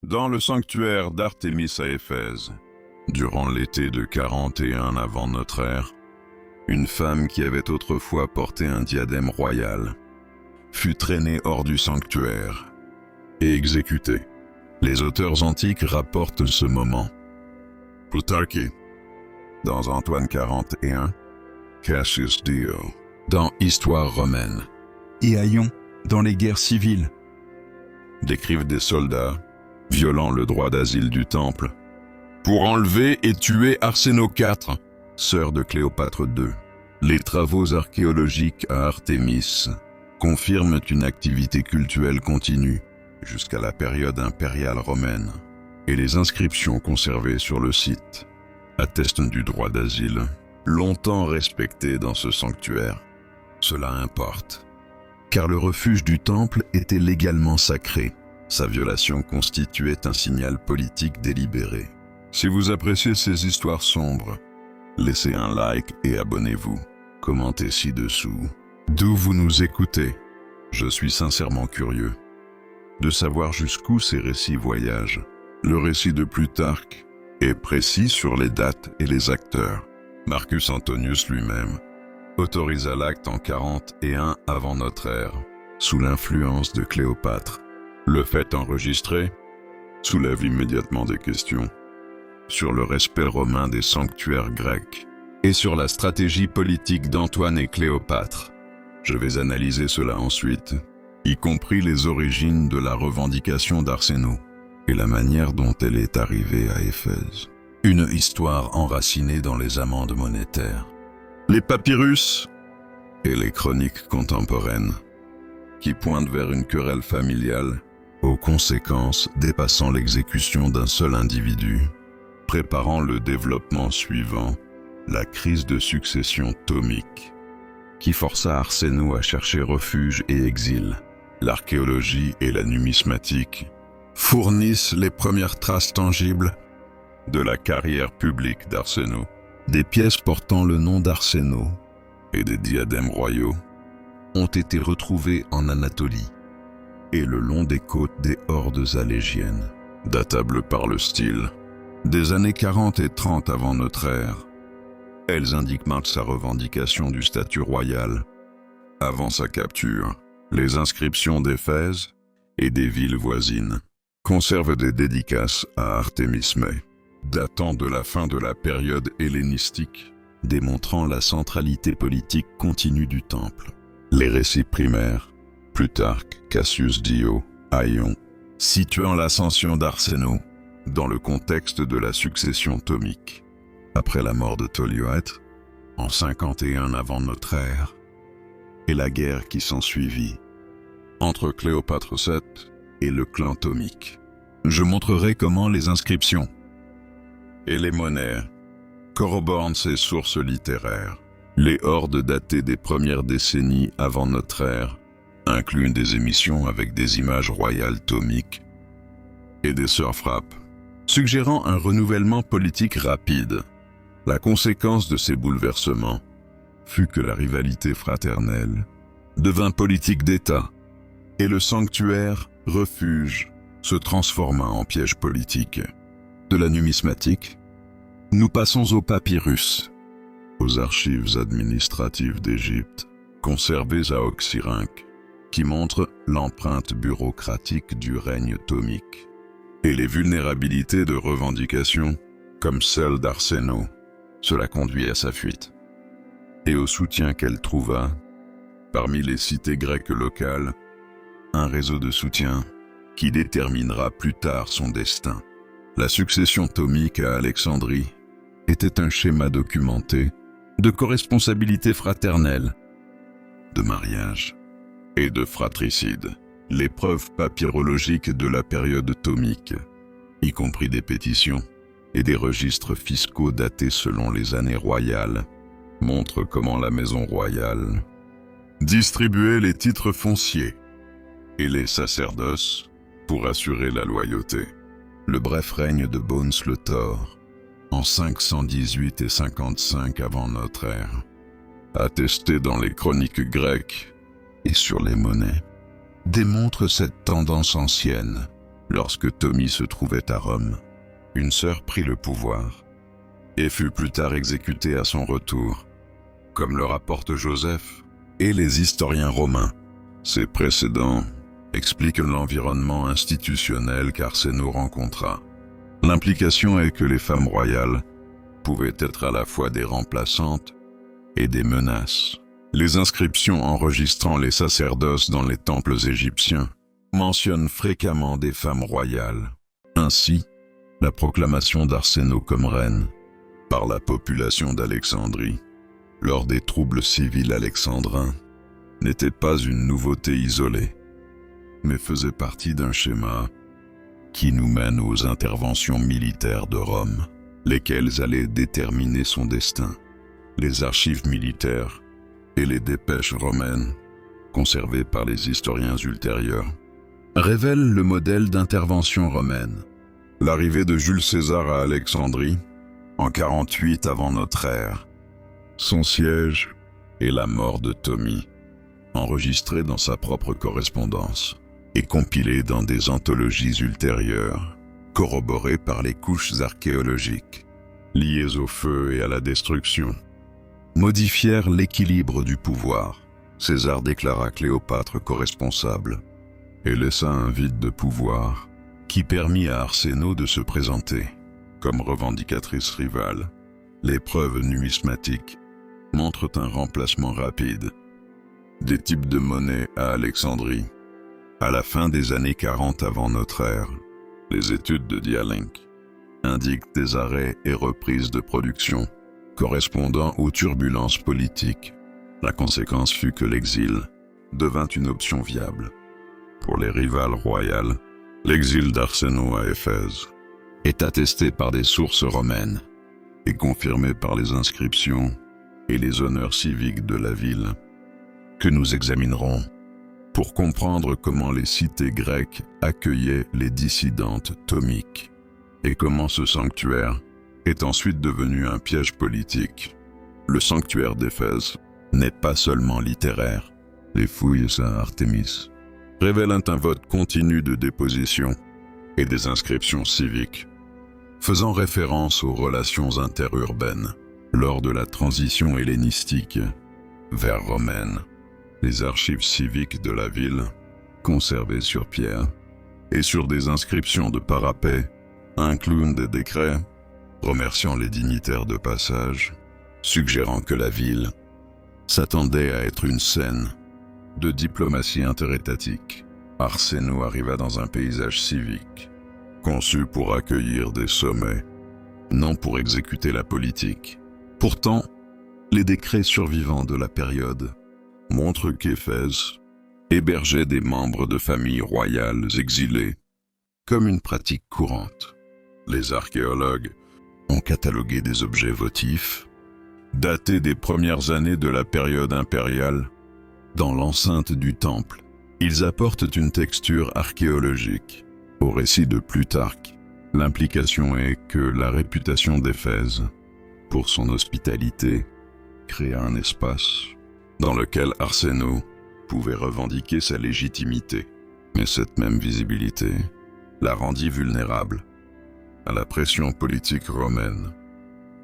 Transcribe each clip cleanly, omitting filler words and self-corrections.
Dans le sanctuaire d'Artémis à Éphèse, durant l'été de 41 avant notre ère, une femme qui avait autrefois porté un diadème royal fut traînée hors du sanctuaire et exécutée. Les auteurs antiques rapportent ce moment. Plutarque, dans Antoine 41, Cassius Dio, dans Histoire romaine, et Aion, dans les guerres civiles, décrivent des soldats violant le droit d'asile du temple pour enlever et tuer Arsène IV, sœur de Cléopâtre II. Les travaux archéologiques à Artémis confirment une activité cultuelle continue jusqu'à la période impériale romaine, et les inscriptions conservées sur le site attestent du droit d'asile, longtemps respecté dans ce sanctuaire. Cela importe, car le refuge du temple était légalement sacré. Sa violation constituait un signal politique délibéré. Si vous appréciez ces histoires sombres, laissez un like et abonnez-vous. Commentez ci-dessous d'où vous nous écoutez. Je suis sincèrement curieux de savoir jusqu'où ces récits voyagent. Le récit de Plutarque est précis sur les dates et les acteurs. Marcus Antonius lui-même autorisa l'acte en 41 avant notre ère, sous l'influence de Cléopâtre. Le fait enregistré soulève immédiatement des questions sur le respect romain des sanctuaires grecs et sur la stratégie politique d'Antoine et Cléopâtre. Je vais analyser cela ensuite, y compris les origines de la revendication d'Arsène et la manière dont elle est arrivée à Éphèse. Une histoire enracinée dans les amendes monétaires, les papyrus et les chroniques contemporaines, qui pointent vers une querelle familiale aux conséquences dépassant l'exécution d'un seul individu, préparant le développement suivant, la crise de succession thomique, qui força Arsène à chercher refuge et exil. L'archéologie et la numismatique fournissent les premières traces tangibles de la carrière publique d'Arsène. Des pièces portant le nom d'Arsène et des diadèmes royaux ont été retrouvées en Anatolie et le long des côtes des hordes alégiennes, datables par le style des années 40 et 30 avant notre ère. Elles indiquent mal sa revendication du statut royal avant sa capture. Les inscriptions d'Éphèse et des villes voisines conservent des dédicaces à Artémismè, datant de la fin de la période hellénistique, démontrant la centralité politique continue du temple. Les récits primaires, Plutarque, Cassius Dio, Aion, situant l'ascension d'Arsène dans le contexte de la succession thomique. Après la mort de Tolioète, en 51 avant notre ère, et la guerre qui s'ensuivit entre Cléopâtre VII et le clan thomique. Je montrerai comment les inscriptions et les monnaies corroborent ces sources littéraires. Les hordes datées des premières décennies avant notre ère incluent des émissions avec des images royales thomiques et des sœurs frappes, suggérant un renouvellement politique rapide. La conséquence de ces bouleversements fut que la rivalité fraternelle devint politique d'État et le sanctuaire, refuge, se transforma en piège politique. De la numismatique, nous passons aux papyrus, aux archives administratives d'Égypte, conservées à Oxyrhynque, qui montrent l'empreinte bureaucratique du règne thomique et les vulnérabilités de revendications, comme celle d'Arsène. Cela conduit à sa fuite et au soutien qu'elle trouva parmi les cités grecques locales, un réseau de soutien qui déterminera plus tard son destin. La succession thomique à Alexandrie était un schéma documenté de corresponsabilité fraternelle, de mariage et de fratricide. Les preuves papyrologiques de la période thomique, y compris des pétitions et des registres fiscaux datés selon les années royales, montrent comment la maison royale distribuait les titres fonciers et les sacerdoces pour assurer la loyauté. Le bref règne de Bones le Thor, en 518 et 55 avant notre ère, attesté dans les chroniques grecques et sur les monnaies, démontre cette tendance ancienne Lorsque Tomie se trouvait à Rome, une sœur prit le pouvoir et fut plus tard exécutée à son retour, comme le rapportent Joseph et les historiens romains. Ces précédents expliquent l'environnement institutionnel qu'Arsène rencontra. L'implication est que les femmes royales pouvaient être à la fois des remplaçantes et des menaces. Les inscriptions enregistrant les sacerdoces dans les temples égyptiens mentionnent fréquemment des femmes royales. Ainsi, la proclamation d'Arsène comme reine par la population d'Alexandrie lors des troubles civils alexandrins n'était pas une nouveauté isolée, mais faisait partie d'un schéma qui nous mène aux interventions militaires de Rome, lesquelles allaient déterminer son destin. Les archives militaires et les dépêches romaines, conservées par les historiens ultérieurs, révèlent le modèle d'intervention romaine. L'arrivée de Jules César à Alexandrie, en 48 avant notre ère, son siège et la mort de Tomie, enregistrés dans sa propre correspondance et compilés dans des anthologies ultérieures, corroborées par les couches archéologiques, liées au feu et à la destruction, modifièrent l'équilibre du pouvoir. César déclara Cléopâtre corresponsable et laissa un vide de pouvoir qui permit à Arsène de se présenter comme revendicatrice rivale. Les preuves numismatiques montrent un remplacement rapide des types de monnaie à Alexandrie. À la fin des années 40 avant notre ère, les études de Dialenc indiquent des arrêts et reprises de production correspondant aux turbulences politiques. La conséquence fut que l'exil devint une option viable. Pour les rivales royales, l'exil d'Arsène à Éphèse est attesté par des sources romaines et confirmé par les inscriptions et les honneurs civiques de la ville, que nous examinerons pour comprendre comment les cités grecques accueillaient les dissidentes thomiques et comment ce sanctuaire est ensuite devenu un piège politique. Le sanctuaire d'Éphèse n'est pas seulement littéraire. Les fouilles à Artémis révèlent un vote continu de déposition et des inscriptions civiques, faisant référence aux relations interurbaines. Lors de la transition hellénistique vers romaine, les archives civiques de la ville, conservées sur pierre et sur des inscriptions de parapet, incluent des décrets remerciant les dignitaires de passage, suggérant que la ville s'attendait à être une scène de diplomatie interétatique. Arsène arriva dans un paysage civique, conçu pour accueillir des sommets, non pour exécuter la politique. Pourtant, les décrets survivants de la période montrent qu'Éphèse hébergeait des membres de familles royales exilés, comme une pratique courante. Les archéologues ont catalogué des objets votifs, datés des premières années de la période impériale, dans l'enceinte du temple. Ils apportent une texture archéologique au récit de Plutarque. L'implication est que la réputation d'Éphèse, pour son hospitalité, créa un espace dans lequel Arsène pouvait revendiquer sa légitimité. Mais cette même visibilité la rendit vulnérable à la pression politique romaine.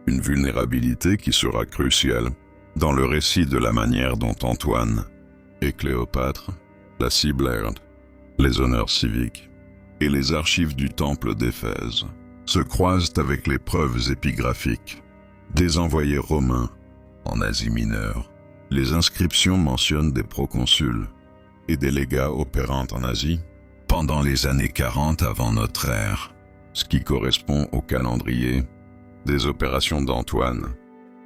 Une vulnérabilité qui sera cruciale dans le récit de la manière dont Antoine et Cléopâtre la ciblèrent. Les honneurs civiques et les archives du temple d'Éphèse se croisent avec les preuves épigraphiques des envoyés romains en Asie mineure. Les inscriptions mentionnent des proconsuls et des légats opérant en Asie pendant les années 40 avant notre ère, ce qui correspond au calendrier des opérations d'Antoine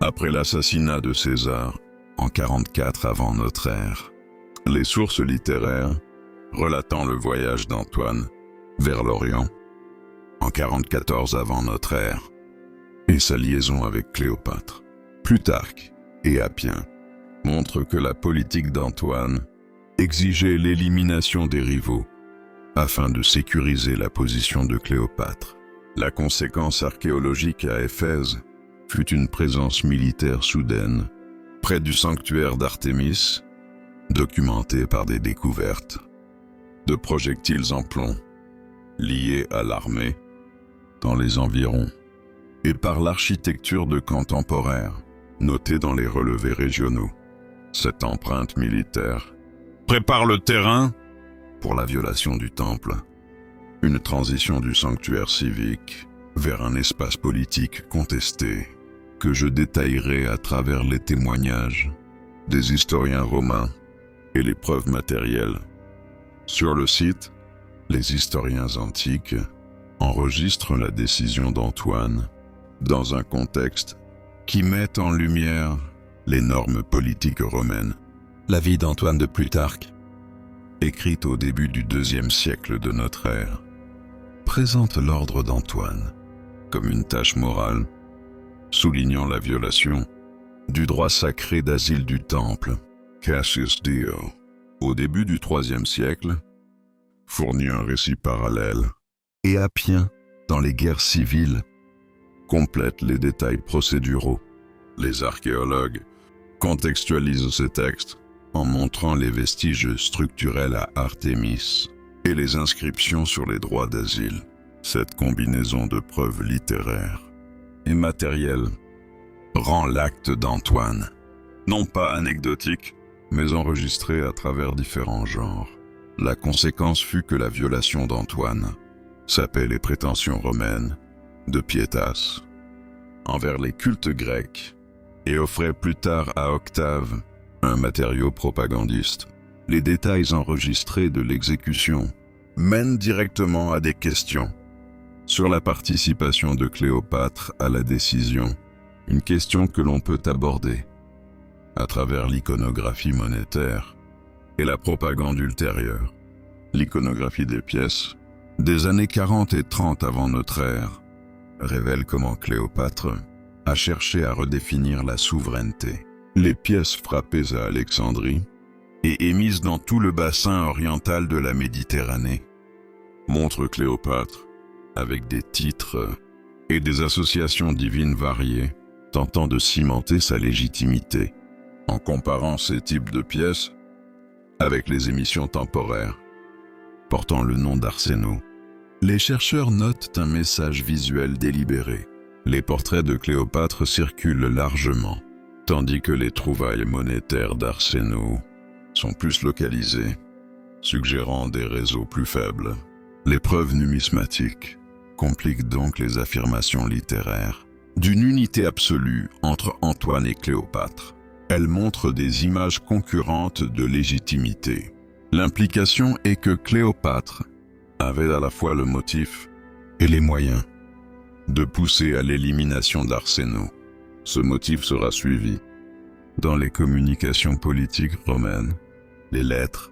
après l'assassinat de César en 44 avant notre ère. Les sources littéraires relatant le voyage d'Antoine vers l'Orient en 44 avant notre ère et sa liaison avec Cléopâtre, Plutarque et Appien montrent que la politique d'Antoine exigeait l'élimination des rivaux afin de sécuriser la position de Cléopâtre. La conséquence archéologique à Éphèse fut une présence militaire soudaine près du sanctuaire d'Artémis, documentée par des découvertes de projectiles en plomb liées à l'armée, dans les environs, et par l'architecture de camps temporaires, notée dans les relevés régionaux. Cette empreinte militaire prépare le terrain pour la violation du temple, une transition du sanctuaire civique vers un espace politique contesté, que je détaillerai à travers les témoignages des historiens romains et les preuves matérielles. Sur le site, les historiens antiques enregistrent la décision d'Antoine dans un contexte qui met en lumière les normes politiques romaines. La vie d'Antoine de Plutarque, Écrite au début du IIe siècle de notre ère, présente l'ordre d'Antoine comme une tâche morale, soulignant la violation du droit sacré d'asile du temple. Cassius Dio, au début du IIIe siècle, fournit un récit parallèle et Appien, dans les guerres civiles, complète les détails procéduraux. Les archéologues contextualisent ces textes en montrant les vestiges structurels à Artémis et les inscriptions sur les droits d'asile. Cette combinaison de preuves littéraires et matérielles rend l'acte d'Antoine non pas anecdotique, mais enregistré à travers différents genres. La conséquence fut que la violation d'Antoine sapait les prétentions romaines de pietas envers les cultes grecs et offrait plus tard à Octave un matériau propagandiste. Les détails enregistrés de l'exécution mènent directement à des questions sur la participation de Cléopâtre à la décision, une question que l'on peut aborder à travers l'iconographie monétaire et la propagande ultérieure. L'iconographie des pièces des années 40 et 30 avant notre ère révèle comment Cléopâtre a cherché à redéfinir la souveraineté. Les pièces frappées à Alexandrie et émises dans tout le bassin oriental de la Méditerranée montrent Cléopâtre avec des titres et des associations divines variées, tentant de cimenter sa légitimité. En comparant ces types de pièces avec les émissions temporaires portant le nom d'Arsénaux, les chercheurs notent un message visuel délibéré. Les portraits de Cléopâtre circulent largement, tandis que les trouvailles monétaires d'Arsénaux sont plus localisées, suggérant des réseaux plus faibles. Les preuves numismatiques compliquent donc les affirmations littéraires d'une unité absolue entre Antoine et Cléopâtre. Elles montrent des images concurrentes de légitimité. L'implication est que Cléopâtre avait à la fois le motif et les moyens de pousser à l'élimination d'Arsénaux. Ce motif sera suivi dans les communications politiques romaines, les lettres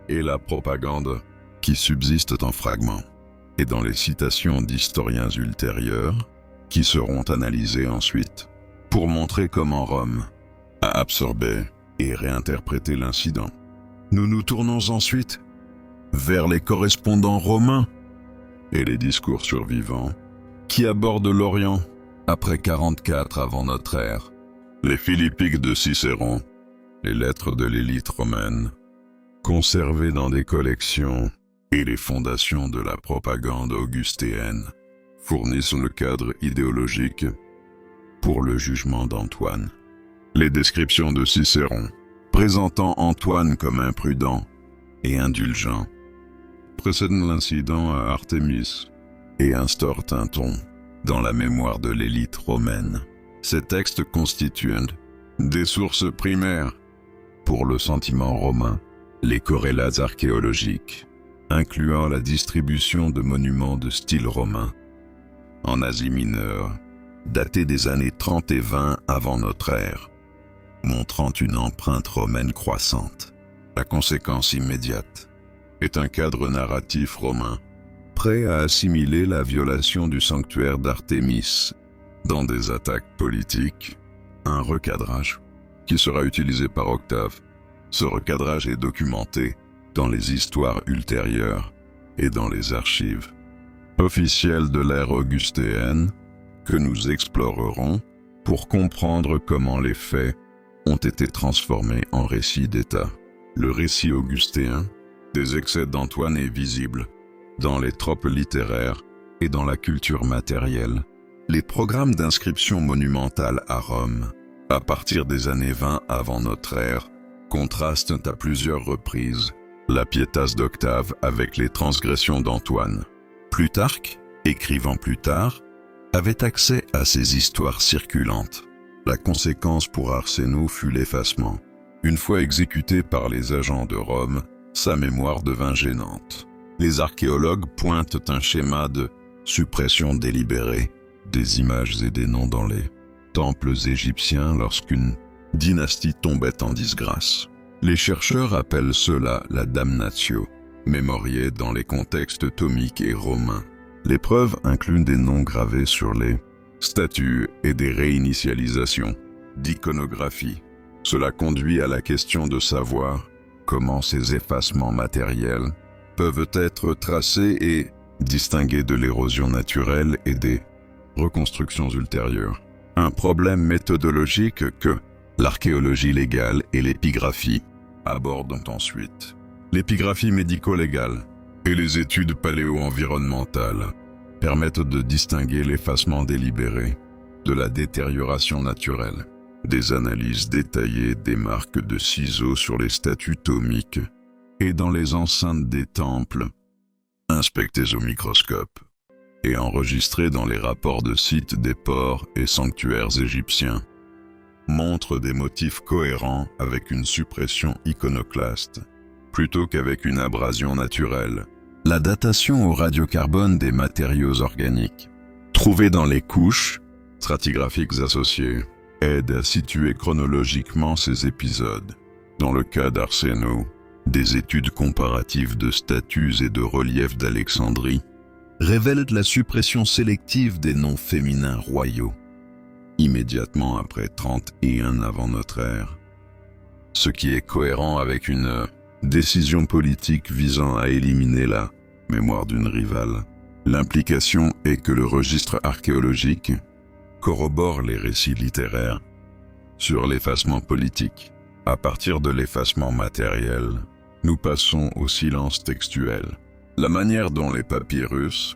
et la propagande qui subsistent en fragments, et dans les citations d'historiens ultérieurs qui seront analysées ensuite pour montrer comment Rome a absorbé et réinterprété l'incident. Nous nous tournons ensuite vers les correspondants romains et les discours survivants qui abordent l'Orient après 44 avant notre ère. Les Philippiques de Cicéron, les lettres de l'élite romaine, conservées dans des collections, et les fondations de la propagande augustéenne fournissent le cadre idéologique pour le jugement d'Antoine. Les descriptions de Cicéron, présentant Antoine comme imprudent et indulgent, précèdent l'incident à Artémis et instaurent un ton dans la mémoire de l'élite romaine. Ces textes constituent des sources primaires pour le sentiment romain, les corrélats archéologiques, incluant la distribution de monuments de style romain en Asie mineure, datés des années 30 et 20 avant notre ère, montrant une empreinte romaine croissante. La conséquence immédiate est un cadre narratif romain prêt à assimiler la violation du sanctuaire d'Artémis dans des attaques politiques, un recadrage qui sera utilisé par Octave. Ce recadrage est documenté dans les histoires ultérieures et dans les archives officielles de l'ère augustéenne que nous explorerons pour comprendre comment les faits ont été transformés en récits d'État. Le récit augustéen des excès d'Antoine est visible dans les tropes littéraires et dans la culture matérielle. Les programmes d'inscription monumentale à Rome, à partir des années 20 avant notre ère, contrastent à plusieurs reprises la Pietas d'Octave avec les transgressions d'Antoine. Plutarque, écrivant plus tard, avait accès à ces histoires circulantes. La conséquence pour Arsène fut l'effacement. Une fois exécuté par les agents de Rome, sa mémoire devint gênante. Les archéologues pointent un schéma de suppression délibérée des images et des noms dans les temples égyptiens lorsqu'une dynastie tombait en disgrâce. Les chercheurs appellent cela la damnatio, mémoriée dans les contextes thomiques et romains. Les preuves incluent des noms gravés sur les statues et des réinitialisations d'iconographie. Cela conduit à la question de savoir comment ces effacements matériels peuvent être tracés et distingués de l'érosion naturelle et des reconstructions ultérieures. Un problème méthodologique que l'archéologie légale et l'épigraphie abordent ensuite. L'épigraphie médico-légale et les études paléo-environnementales permettent de distinguer l'effacement délibéré de la détérioration naturelle. Des analyses détaillées des marques de ciseaux sur les statues thomiques et dans les enceintes des temples, inspectées au microscope et enregistrées dans les rapports de sites des ports et sanctuaires égyptiens, montrent des motifs cohérents avec une suppression iconoclaste, plutôt qu'avec une abrasion naturelle. La datation au radiocarbone des matériaux organiques, trouvée dans les couches stratigraphiques associées, aide à situer chronologiquement ces épisodes. Dans le cas d'Arsène, des études comparatives de statues et de reliefs d'Alexandrie révèlent la suppression sélective des noms féminins royaux, immédiatement après 31 avant notre ère, ce qui est cohérent avec une décision politique visant à éliminer la mémoire d'une rivale. L'implication est que le registre archéologique corrobore les récits littéraires sur l'effacement politique. À partir de l'effacement matériel, nous passons au silence textuel. La manière dont les papyrus,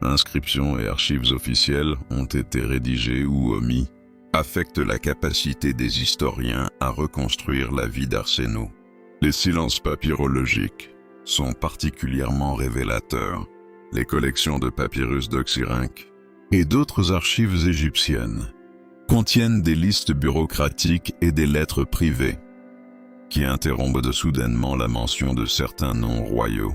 inscriptions et archives officielles ont été rédigés ou omis affecte la capacité des historiens à reconstruire la vie d'Arsène. Les silences papyrologiques sont particulièrement révélateurs. Les collections de papyrus d'Oxyrhynque et d'autres archives égyptiennes contiennent des listes bureaucratiques et des lettres privées qui interrompent soudainement la mention de certains noms royaux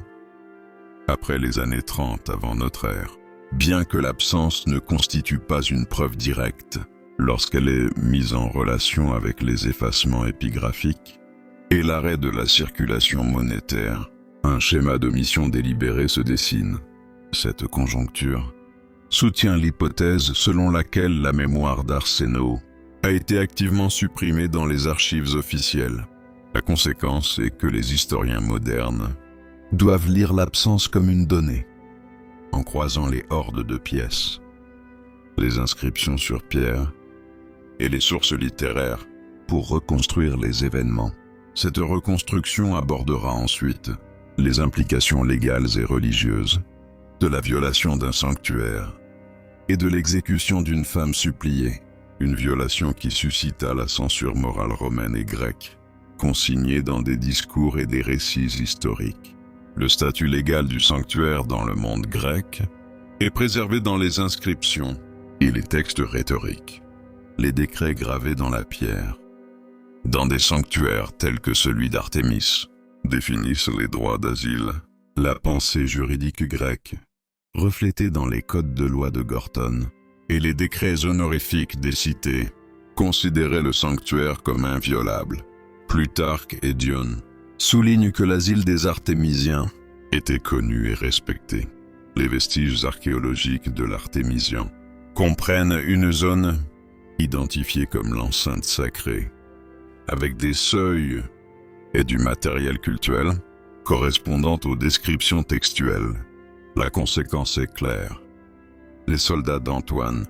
après les années 30 avant notre ère. Bien que l'absence ne constitue pas une preuve directe lorsqu'elle est mise en relation avec les effacements épigraphiques et l'arrêt de la circulation monétaire, un schéma d'omission délibéré se dessine. Cette conjoncture soutient l'hypothèse selon laquelle la mémoire d'Arsène a été activement supprimée dans les archives officielles. La conséquence est que les historiens modernes doivent lire l'absence comme une donnée, en croisant les hordes de pièces, les inscriptions sur pierre et les sources littéraires pour reconstruire les événements. Cette reconstruction abordera ensuite les implications légales et religieuses de la violation d'un sanctuaire et de l'exécution d'une femme suppliée, une violation qui suscita la censure morale romaine et grecque, consignée dans des discours et des récits historiques. Le statut légal du sanctuaire dans le monde grec est préservé dans les inscriptions et les textes rhétoriques. Les décrets gravés dans la pierre, dans des sanctuaires tels que celui d'Artémis, définissent les droits d'asile, la pensée juridique grecque, reflétée dans les codes de loi de Gortone, et les décrets honorifiques des cités, considéraient le sanctuaire comme inviolable. Plutarque et Dione soulignent que l'asile des Artémisiens était connu et respecté. Les vestiges archéologiques de l'Artémisien comprennent une zone identifiée comme l'enceinte sacrée, avec des seuils et du matériel cultuel correspondant aux descriptions textuelles. La conséquence est claire. Les soldats d'Antoine,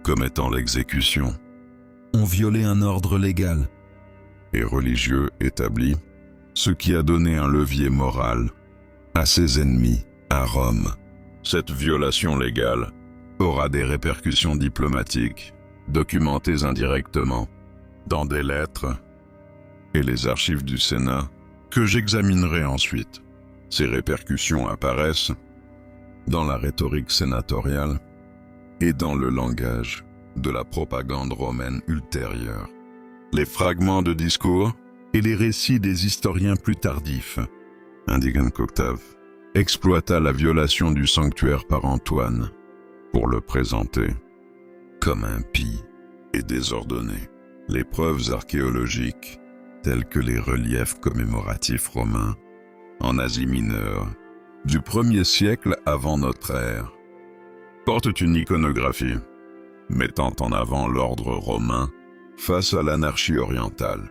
commettant l'exécution, ont violé un ordre légal et religieux établi, ce qui a donné un levier moral à ses ennemis. à Rome. Cette violation légale Aura des répercussions diplomatiques, documentées indirectement, dans des lettres et les archives du Sénat que j'examinerai ensuite. Ces répercussions apparaissent dans la rhétorique sénatoriale et dans le langage de la propagande romaine ultérieure. Les fragments de discours Et les récits des historiens plus tardifs indiquent qu'Octave exploita la violation du sanctuaire par Antoine pour le présenter comme impie et désordonné. Les preuves archéologiques, telles que les reliefs commémoratifs romains en Asie mineure du 1er siècle avant notre ère, portent une iconographie mettant en avant l'ordre romain face à l'anarchie orientale.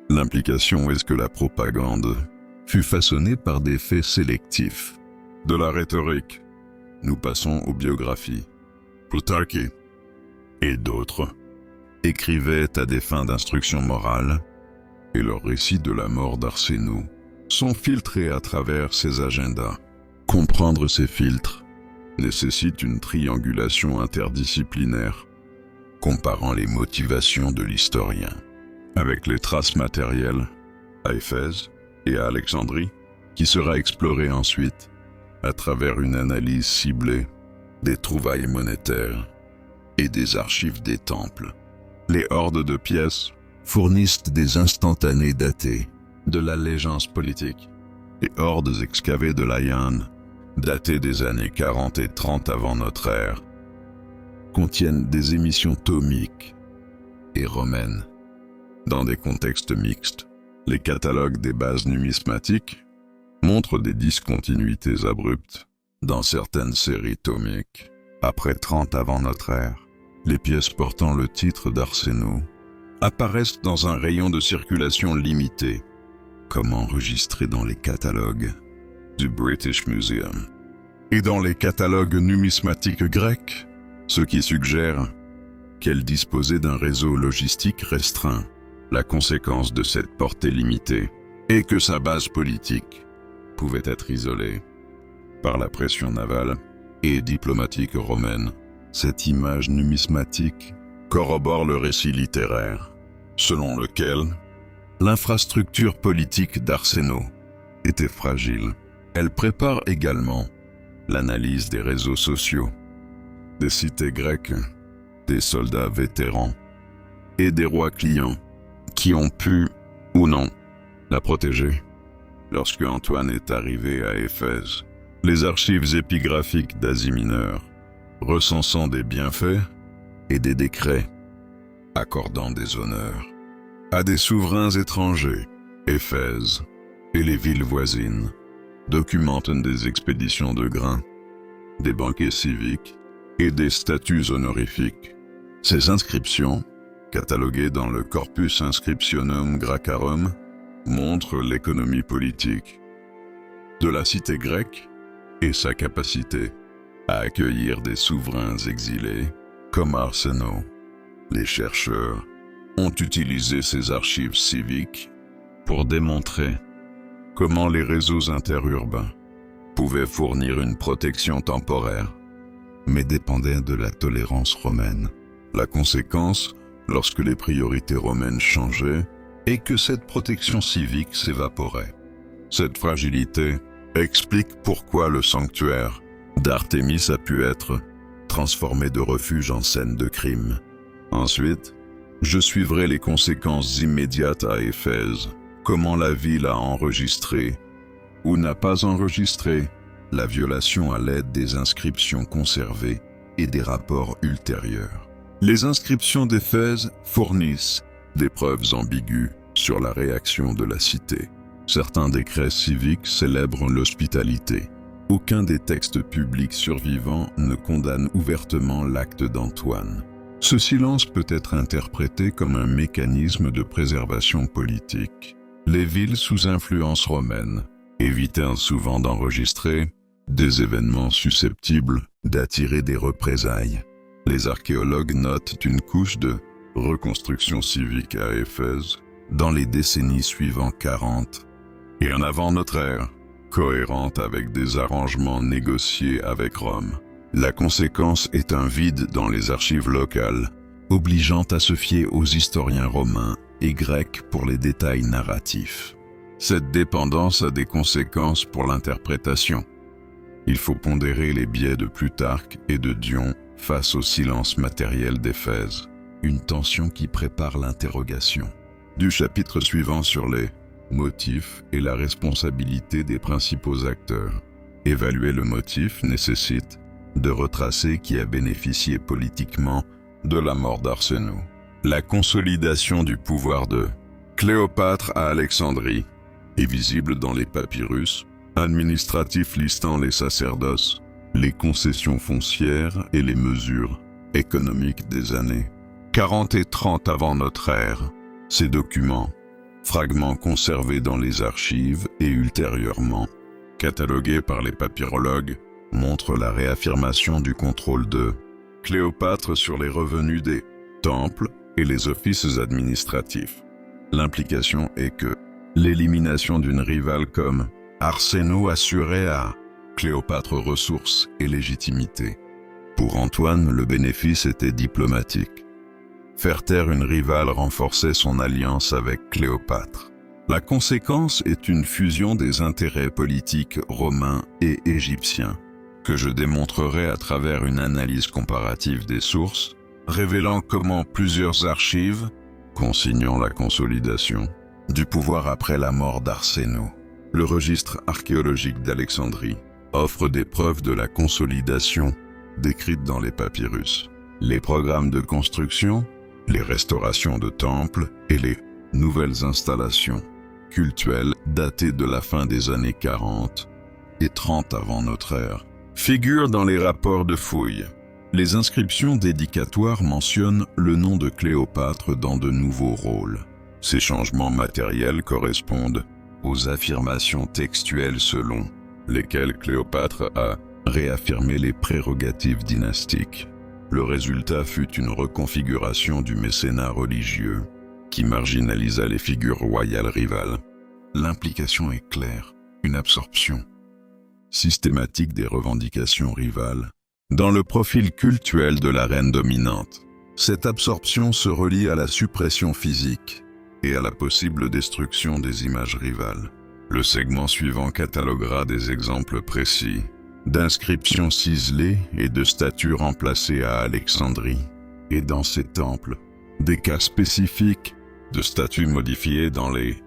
L'implication est que la propagande fut façonnée par des faits sélectifs. De la rhétorique, nous passons aux biographies. Plutarque et d'autres écrivaient à des fins d'instruction morale, et leurs récits de la mort d'Arsénou sont filtrés à travers ces agendas. Comprendre ces filtres nécessite une triangulation interdisciplinaire, comparant les motivations de l'historien avec les traces matérielles à Éphèse et à Alexandrie, qui sera explorée ensuite à travers une analyse ciblée des trouvailles monétaires et des archives des temples. Les hordes de pièces fournissent des instantanés datés de l'allégeance politique. Les hordes excavées de l'Aïan, datées des années 40 et 30 avant notre ère, contiennent des émissions thomiques et romaines. Dans des contextes mixtes, les catalogues des bases numismatiques montrent des discontinuités abruptes dans certaines séries thomiques. Après 30 avant notre ère, les pièces portant le titre d'Arsénou apparaissent dans un rayon de circulation limité, comme enregistré dans les catalogues du British Museum et dans les catalogues numismatiques grecs, ce qui suggère qu'elle disposait d'un réseau logistique restreint. La conséquence de cette portée limitée est que sa base politique pouvait être isolée par la pression navale et diplomatique romaine. Cette image numismatique corrobore le récit littéraire, selon lequel l'infrastructure politique d'Arsénou était fragile. Elle prépare également l'analyse des réseaux sociaux, des cités grecques, des soldats vétérans et des rois clients qui ont pu, ou non, la protéger. Lorsque Antoine est arrivé à Éphèse, les archives épigraphiques d'Asie mineure, recensant des bienfaits et des décrets, accordant des honneurs à des souverains étrangers, Éphèse et les villes voisines, documentent des expéditions de grains, des banquets civiques et des statuts honorifiques. Ces inscriptions, cataloguées dans le Corpus Inscriptionum Graecarum, montrent l'économie politique de la cité grecque et sa capacité à accueillir des souverains exilés comme Arsénou. Les chercheurs ont utilisé ces archives civiques pour démontrer comment les réseaux interurbains pouvaient fournir une protection temporaire, mais dépendaient de la tolérance romaine. La conséquence, lorsque les priorités romaines changeaient, est que cette protection civique s'évaporait. Cette fragilité explique pourquoi le sanctuaire d'Artémis a pu être transformé de refuge en scène de crime. Ensuite, je suivrai les conséquences immédiates à Éphèse, comment la ville a enregistré ou n'a pas enregistré la violation à l'aide des inscriptions conservées et des rapports ultérieurs. Les inscriptions d'Éphèse fournissent des preuves ambiguës sur la réaction de la cité. Certains décrets civiques célèbrent l'hospitalité. Aucun des textes publics survivants ne condamne ouvertement l'acte d'Antoine. Ce silence peut être interprété comme un mécanisme de préservation politique. Les villes sous influence romaine évitaient souvent d'enregistrer des événements susceptibles d'attirer des représailles. Les archéologues notent une couche de reconstruction civique à Éphèse dans les décennies suivant 40 et en avant notre ère, cohérente avec des arrangements négociés avec Rome. La conséquence est un vide dans les archives locales, obligeant à se fier aux historiens romains et grecs pour les détails narratifs. Cette dépendance a des conséquences pour l'interprétation. Il faut pondérer les biais de Plutarque et de Dion face au silence matériel d'Éphèse, une tension qui prépare l'interrogation. Du chapitre suivant sur les motifs et la responsabilité des principaux acteurs. Évaluer le motif nécessite de retracer qui a bénéficié politiquement de la mort d'Arsène. La consolidation du pouvoir de Cléopâtre à Alexandrie est visible dans les papyrus administratifs listant les sacerdoces, les concessions foncières et les mesures économiques des années 40 et 30 avant notre ère. Ces documents, fragments conservés dans les archives et ultérieurement catalogués par les papyrologues, montrent la réaffirmation du contrôle de Cléopâtre sur les revenus des temples et les offices administratifs. L'implication est que l'élimination d'une rivale comme Arsène assurait à Cléopâtre ressources et légitimité. Pour Antoine, le bénéfice était diplomatique. Faire taire une rivale renforçait son alliance avec Cléopâtre. La conséquence est une fusion des intérêts politiques romains et égyptiens, que je démontrerai à travers une analyse comparative des sources, révélant comment plusieurs archives, consignant la consolidation du pouvoir après la mort d'Arsène. Le registre archéologique d'Alexandrie offre des preuves de la consolidation décrites dans les papyrus. Les programmes de construction, les restaurations de temples et les nouvelles installations cultuelles datées de la fin des années 40 et 30 avant notre ère figurent dans les rapports de fouilles. Les inscriptions dédicatoires mentionnent le nom de Cléopâtre dans de nouveaux rôles. Ces changements matériels correspondent aux affirmations textuelles selon lesquelles Cléopâtre a réaffirmé les prérogatives dynastiques. Le résultat fut une reconfiguration du mécénat religieux qui marginalisa les figures royales rivales. L'implication est claire, une absorption systématique des revendications rivales dans le profil cultuel de la reine dominante. Cette absorption se relie à la suppression physique et à la possible destruction des images rivales. Le segment suivant cataloguera des exemples précis d'inscriptions ciselées et de statues remplacées à Alexandrie et dans ces temples, des cas spécifiques de statues modifiées dans les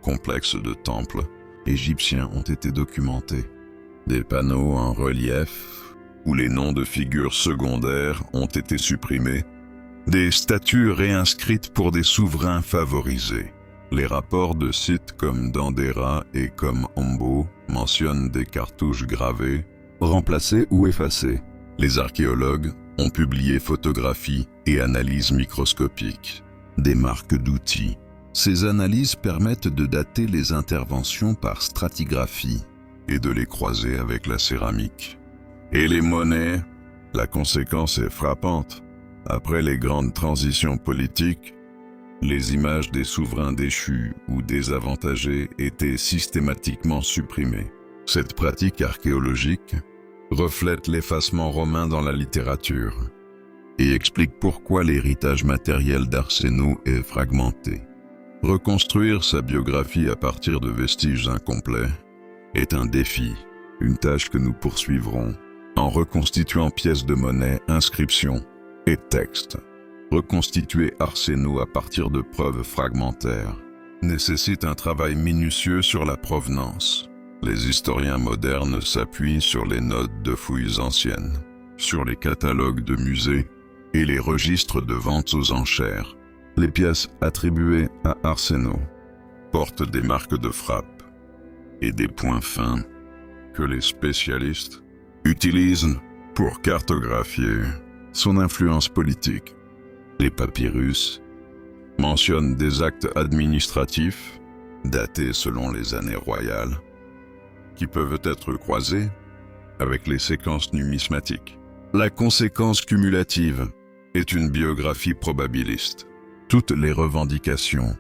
complexes de temples égyptiens ont été documentés. Des panneaux en relief où les noms de figures secondaires ont été supprimés, des statues réinscrites pour des souverains favorisés. Les rapports de sites comme Dandera et comme Ombo mentionnent des cartouches gravées, remplacées ou effacées. Les archéologues ont publié photographies et analyses microscopiques, des marques d'outils. Ces analyses permettent de dater les interventions par stratigraphie et de les croiser avec la céramique. Et les monnaies, la conséquence est frappante. Après les grandes transitions politiques, les images des souverains déchus ou désavantagés étaient systématiquement supprimées. Cette pratique archéologique reflète l'effacement romain dans la littérature et explique pourquoi l'héritage matériel d'Arsène est fragmenté. Reconstruire sa biographie à partir de vestiges incomplets est un défi, une tâche que nous poursuivrons en reconstituant pièces de monnaie, inscriptions et textes. Reconstituer Arsène à partir de preuves fragmentaires nécessite un travail minutieux sur la provenance. Les historiens modernes s'appuient sur les notes de fouilles anciennes, sur les catalogues de musées et les registres de ventes aux enchères. Les pièces attribuées à Arsène portent des marques de frappe et des points fins que les spécialistes utilisent pour cartographier son influence politique. Les papyrus mentionnent des actes administratifs datés selon les années royales qui peuvent être croisés avec les séquences numismatiques. La conséquence cumulative est une biographie probabiliste. Toutes les revendications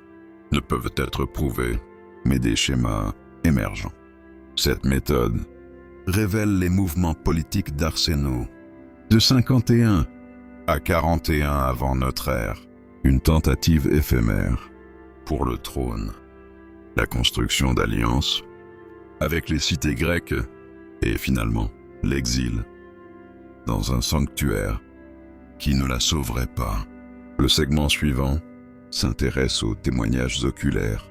ne peuvent être prouvées, mais des schémas émergents Cette méthode révèle les mouvements politiques d'Arsène de 51 à 41 avant notre ère, une tentative éphémère pour le trône, la construction d'alliances avec les cités grecques et finalement l'exil dans un sanctuaire qui ne la sauverait pas. Le segment suivant s'intéresse aux témoignages oculaires,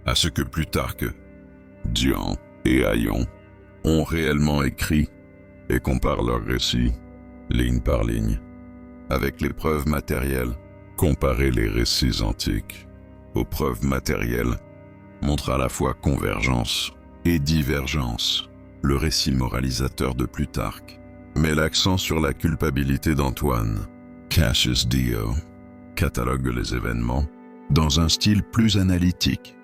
à ce que Plutarque, Dion et Aion ont réellement écrit et compare leurs récits, ligne par ligne, avec les preuves matérielles. Comparer les récits antiques aux preuves matérielles montre à la fois convergence et divergence. Le récit moralisateur de Plutarque met l'accent sur la culpabilité d'Antoine. Cassius Dio catalogue les événements dans un style plus analytique.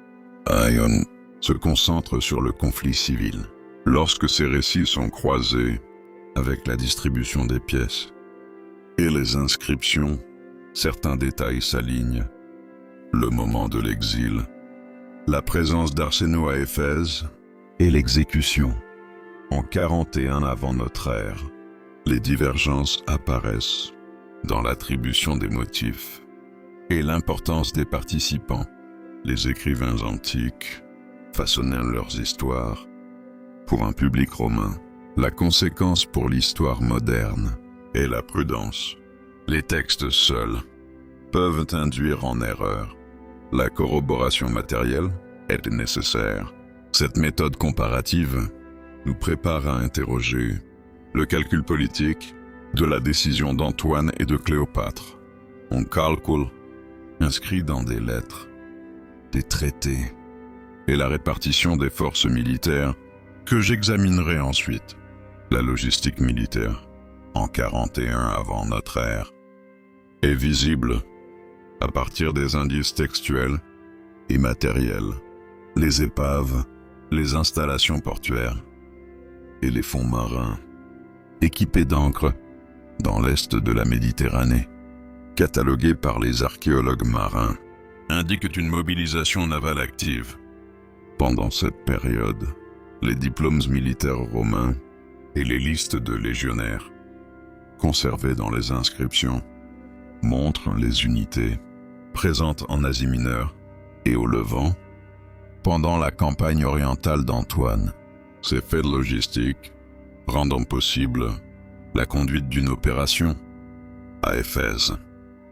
Aion se concentre sur le conflit civil. Lorsque ces récits sont croisés avec la distribution des pièces et les inscriptions, certains détails s'alignent. Le moment de l'exil, la présence d'Arsène à Éphèse et l'exécution. En 41 avant notre ère, les divergences apparaissent dans l'attribution des motifs et l'importance des participants. Les écrivains antiques façonnèrent leurs histoires pour un public romain. La conséquence pour l'histoire moderne est la prudence. Les textes seuls peuvent induire en erreur. La corroboration matérielle est nécessaire. Cette méthode comparative nous prépare à interroger le calcul politique de la décision d'Antoine et de Cléopâtre. On calcule, inscrit dans des lettres, des traités et la répartition des forces militaires que j'examinerai ensuite. La logistique militaire, en 41 avant notre ère, est visible à partir des indices textuels et matériels, les épaves, les installations portuaires et les fonds marins, équipés d'ancres dans l'est de la Méditerranée, catalogués par les archéologues marins, indiquent une mobilisation navale active. Pendant cette période, les diplômes militaires romains et les listes de légionnaires, conservées dans les inscriptions, montrent les unités présentes en Asie mineure et au Levant pendant la campagne orientale d'Antoine. Ces faits logistiques rendant possible la conduite d'une opération à Éphèse.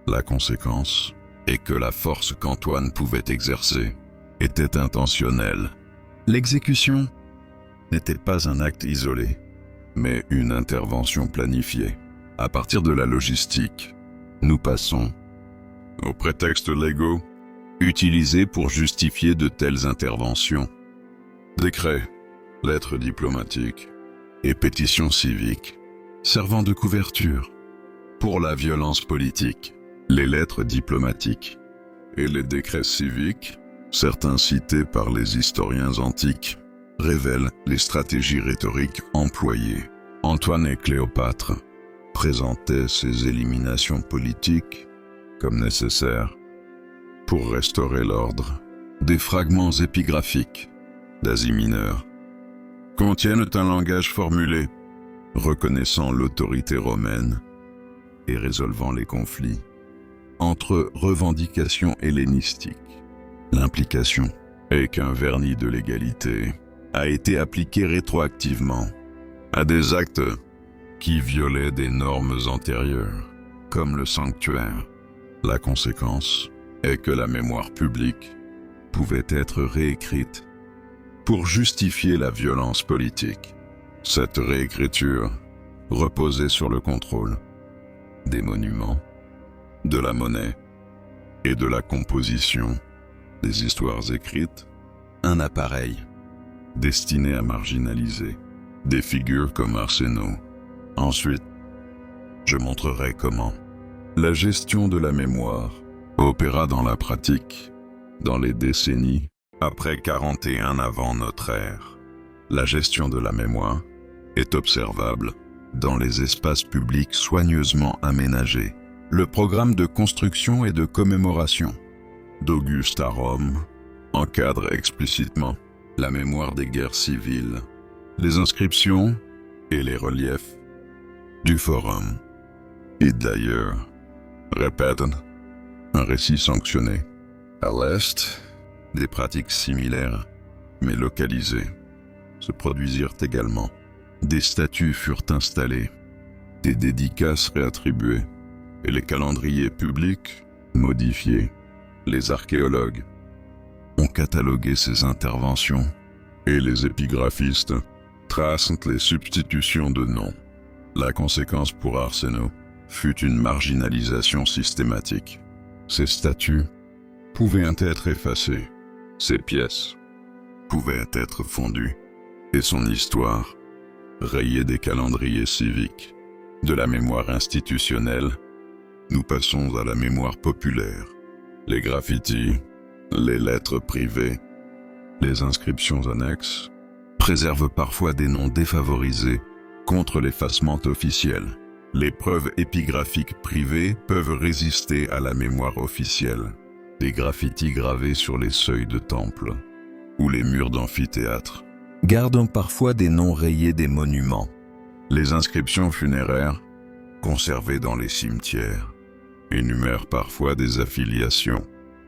La conséquence est que la force qu'Antoine pouvait exercer était intentionnelle. L'exécution n'était pas un acte isolé, mais une intervention planifiée. À partir de la logistique, nous passons aux prétextes légaux utilisés pour justifier de telles interventions. Décrets, lettres diplomatiques et pétitions civiques servant de couverture pour la violence politique. Les lettres diplomatiques et les décrets civiques, certains cités par les historiens antiques, révèlent les stratégies rhétoriques employées. Antoine et Cléopâtre présentaient ces éliminations politiques comme nécessaires pour restaurer l'ordre. Des fragments épigraphiques d'Asie mineure contiennent un langage formulé reconnaissant l'autorité romaine et résolvant les conflits entre revendications hellénistiques. L'implication est qu'un vernis de l'égalité a été appliqué rétroactivement à des actes qui violaient des normes antérieures, comme le sanctuaire. La conséquence est que la mémoire publique pouvait être réécrite pour justifier la violence politique. Cette réécriture reposait sur le contrôle des monuments, de la monnaie et de la composition des histoires écrites, un appareil destiné à marginaliser des figures comme Arsène. Ensuite, je montrerai comment la gestion de la mémoire opéra dans la pratique dans les décennies après 41 avant notre ère. La gestion de la mémoire est observable dans les espaces publics soigneusement aménagés. Le programme de construction et de commémoration d'Auguste à Rome encadre explicitement la mémoire des guerres civiles, les inscriptions et les reliefs du forum. Et d'ailleurs, répète, un récit sanctionné. À l'Est, des pratiques similaires, mais localisées, se produisirent également. Des statues furent installées, des dédicaces réattribuées, et les calendriers publics modifiés. Les archéologues ont catalogué ces interventions, et les épigraphistes tracent les substitutions de noms. La conséquence pour Arsène fut une marginalisation systématique. Ces statues pouvaient être effacées, ses pièces pouvaient être fondues, et son histoire rayée des calendriers civiques. De la mémoire institutionnelle, nous passons à la mémoire populaire. Les graffitis, les lettres privées, les inscriptions annexes préservent parfois des noms défavorisés contre l'effacement officiel. Les preuves épigraphiques privées peuvent résister à la mémoire officielle. Des graffitis gravés sur les seuils de temples ou les murs d'amphithéâtres gardent parfois des noms rayés des monuments. Les inscriptions funéraires, conservées dans les cimetières, énumèrent parfois des affiliations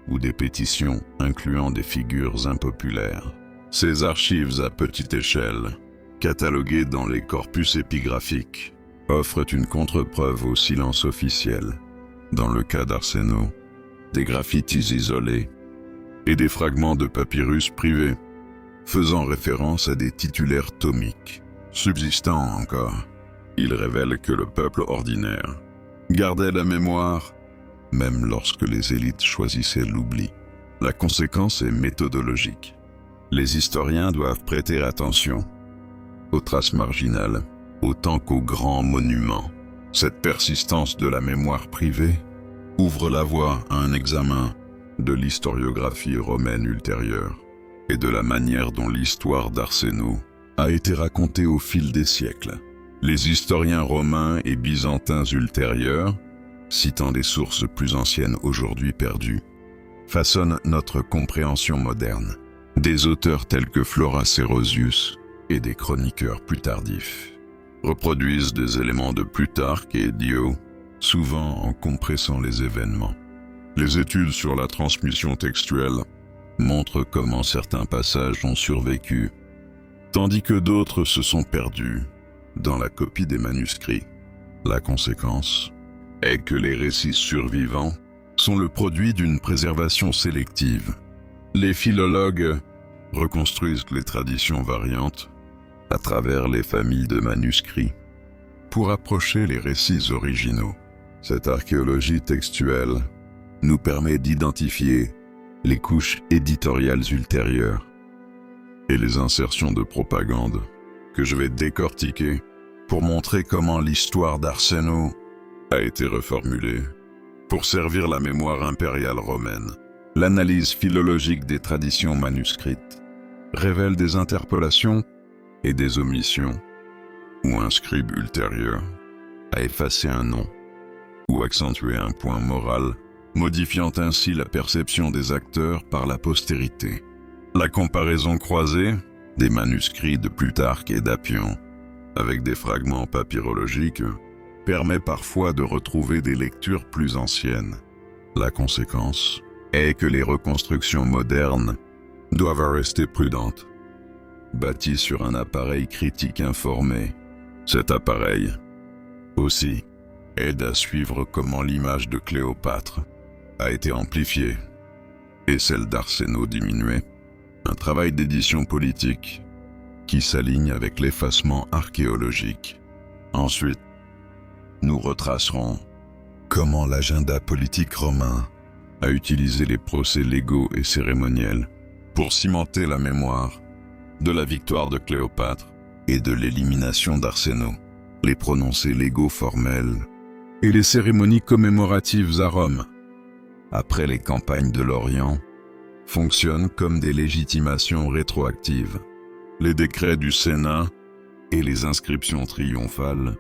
ou des pétitions incluant des figures impopulaires. Ces archives à petite échelle, cataloguées dans les corpus épigraphiques, offrent une contre-preuve au silence officiel. Dans le cas d'Arsène, des graffitis isolés et des fragments de papyrus privés, faisant référence à des titulaires thomiques. Subsistant encore, ils révèlent que le peuple ordinaire gardait la mémoire, même lorsque les élites choisissaient l'oubli. La conséquence est méthodologique. Les historiens doivent prêter attention aux traces marginales, autant qu'aux grands monuments. Cette persistance de la mémoire privée ouvre la voie à un examen de l'historiographie romaine ultérieure et de la manière dont l'histoire d'Arsène a été racontée au fil des siècles. Les historiens romains et byzantins ultérieurs, citant des sources plus anciennes aujourd'hui perdues, façonnent notre compréhension moderne. Des auteurs tels que Floras Herodius et des chroniqueurs plus tardifs reproduisent des éléments de Plutarque et Dio, souvent en compressant les événements. Les études sur la transmission textuelle montrent comment certains passages ont survécu, tandis que d'autres se sont perdus dans la copie des manuscrits. La conséquence est que les récits survivants sont le produit d'une préservation sélective. Les philologues reconstruisent les traditions variantes à travers les familles de manuscrits pour approcher les récits originaux. Cette archéologie textuelle nous permet d'identifier les couches éditoriales ultérieures et les insertions de propagande que je vais décortiquer pour montrer comment l'histoire d'Arsène a été reformulée pour servir la mémoire impériale romaine. L'analyse philologique des traditions manuscrites révèle des interpolations et des omissions, où un scribe ultérieur a effacé un nom ou accentué un point moral, modifiant ainsi la perception des acteurs par la postérité. La comparaison croisée des manuscrits de Plutarque et d'Appian avec des fragments papyrologiques permet parfois de retrouver des lectures plus anciennes. La conséquence est que les reconstructions modernes doivent rester prudentes, bâties sur un appareil critique informé. Cet appareil, aussi, aide à suivre comment l'image de Cléopâtre a été amplifiée et celle d'Arsène diminuée. Un travail d'édition politique qui s'aligne avec l'effacement archéologique. Ensuite, nous retracerons comment l'agenda politique romain a utilisé les procès légaux et cérémoniels pour cimenter la mémoire de la victoire de Cléopâtre et de l'élimination d'Arsène, les prononcés légaux formels et les cérémonies commémoratives à Rome, après les campagnes de l'Orient, fonctionnent comme des légitimations rétroactives. Les décrets du Sénat et les inscriptions triomphales,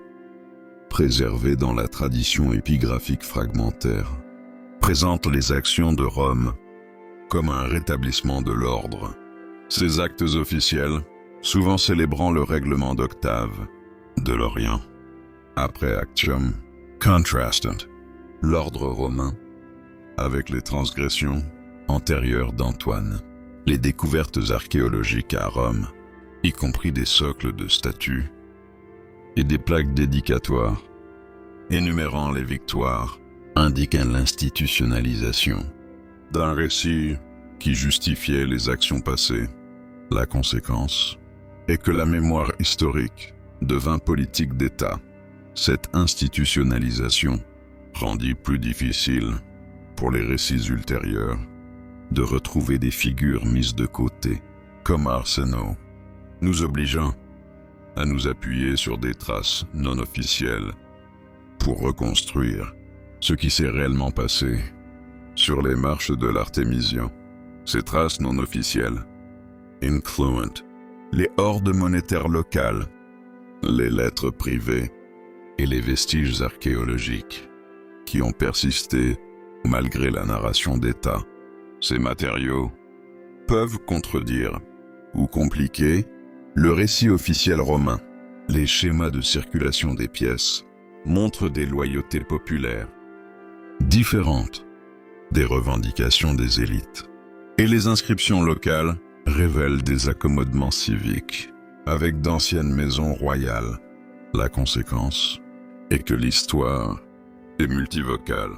préservées dans la tradition épigraphique fragmentaire, présentent les actions de Rome comme un rétablissement de l'ordre Ces actes officiels, souvent célébrant le règlement d'Octave de l'Orient. Après Actium Contrastant, l'ordre romain, avec les transgressions antérieures d'Antoine, les découvertes archéologiques à Rome, y compris des socles de statues et des plaques dédicatoires, énumérant les victoires, indiquent l'institutionnalisation d'un récit qui justifiait les actions passées. La conséquence est que la mémoire historique devint politique d'État. Cette institutionnalisation rendit plus difficile, pour les récits ultérieurs, de retrouver des figures mises de côté, comme Arsinoe, nous obligeant à nous appuyer sur des traces non officielles pour reconstruire ce qui s'est réellement passé sur les marches de l'Artémisian. Ces traces non officielles incluent les hordes monétaires locales, les lettres privées et les vestiges archéologiques qui ont persisté malgré la narration d'État. Ces matériaux peuvent contredire ou compliquer le récit officiel romain. Les schémas de circulation des pièces montrent des loyautés populaires différentes des revendications des élites. Et les inscriptions locales révèlent des accommodements civiques avec d'anciennes maisons royales. La conséquence est que l'histoire est multivocale.